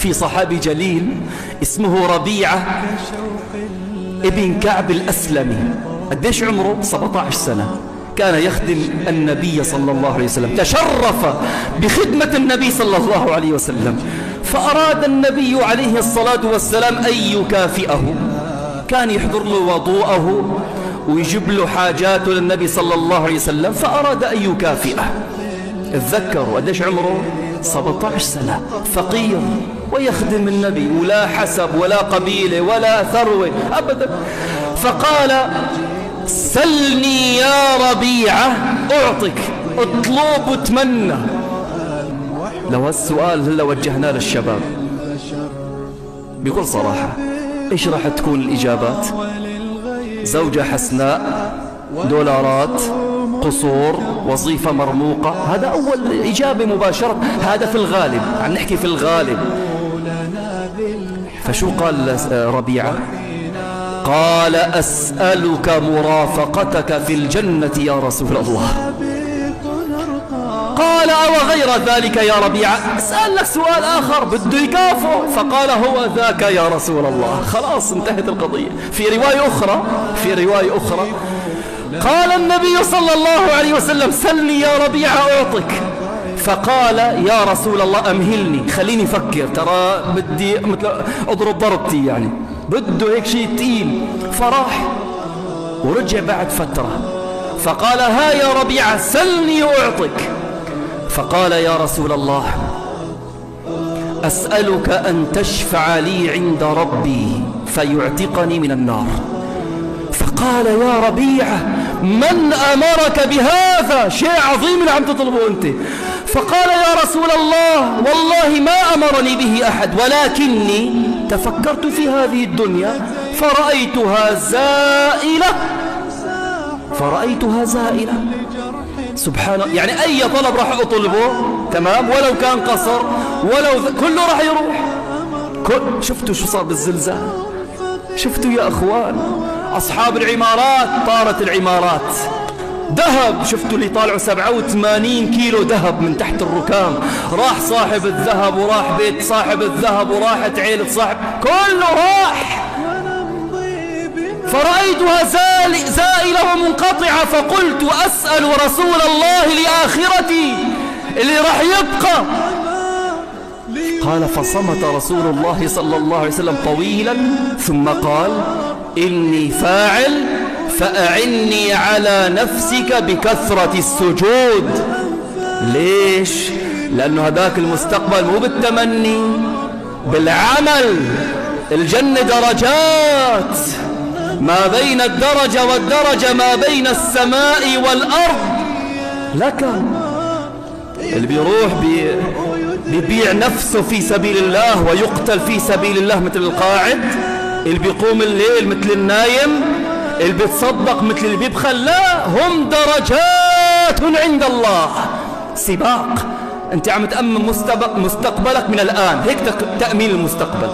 في صحابي جليل اسمه ربيعة ابن كعب الأسلمي. قديش عمره؟ 17 سنة. كان يخدم النبي صلى الله عليه وسلم، تشرف بخدمة النبي صلى الله عليه وسلم، فأراد النبي عليه الصلاة والسلام أن يكافئه. كان يحضر له وضوءه ويجيب له حاجاته للنبي صلى الله عليه وسلم، فأراد أن يكافئه. اتذكروا قديش عمره؟ 17 سنة، فقير ويخدم النبي، ولا حسب ولا قبيلة ولا ثروة أبدا. فقال: سلني يا ربيعة أعطك، اطلب وتمنى. لو هالسؤال هلا وجهناه للشباب بكل صراحة إيش راح تكون الإجابات؟ زوجة حسناء، دولارات، قصور، وظيفة مرموقة. هذا أول إجابة مباشرة، هذا في الغالب، عم نحكي في الغالب. فشو قال ربيعة؟ قال: أسألك مرافقتك في الجنة يا رسول الله. قال: أو غير ذلك يا ربيعة؟ أسألك سؤال آخر بده يكافئه. فقال: هو ذاك يا رسول الله. خلاص انتهت القضية. في رواية أخرى قال النبي صلى الله عليه وسلم: سلني يا ربيعة أعطك. فقال: يا رسول الله أمهلني، خليني أفكر، ترى بدي مثل أضرب ضربتي، يعني بده هيك شيء تقيل. فراح ورجع بعد فترة فقال: ها يا ربيعة سلني أعطك. فقال: يا رسول الله أسألك أن تشفع لي عند ربي فيعتقني من النار. فقال: يا ربيعة من أمرك بهذا؟ شيء عظيم اللي عم تطلبه أنت. فقال: يا رسول الله والله ما أمرني به أحد، ولكني تفكرت في هذه الدنيا فرأيتها زائلة. سبحان الله، يعني أي طلب راح أطلبه تمام، ولو كان قصر كله راح يروح. شفتوا شو صار بالزلزال؟ شفتوا يا أخوان؟ أصحاب العمارات طارت العمارات. ذهب، شفتوا اللي طالعوا 87 كيلو ذهب من تحت الركام، راح صاحب الذهب وراح بيت صاحب الذهب وراحت عيلة صاحب، كله راح. فرأيتها زائلة ومنقطعة، فقلت أسأل رسول الله لآخرتي اللي راح يبقى. قال: فصمت رسول الله صلى الله عليه وسلم طويلا ثم قال: إني فاعل فأعني على نفسك بكثرة السجود. ليش؟ لأنه هذاك المستقبل مو بالتمني، بالعمل. الجنة درجات، ما بين الدرجة والدرجة ما بين السماء والأرض. لك اللي بيروح بيبيع نفسه في سبيل الله ويقتل في سبيل الله مثل القاعد، اللي بيقوم الليل مثل النايم، اللي بيتصدق مثل اللي بيبخل، لا، هم درجات عند الله. سباق، انت عم تأمن مستقبلك من الآن، هيك تأمين المستقبل.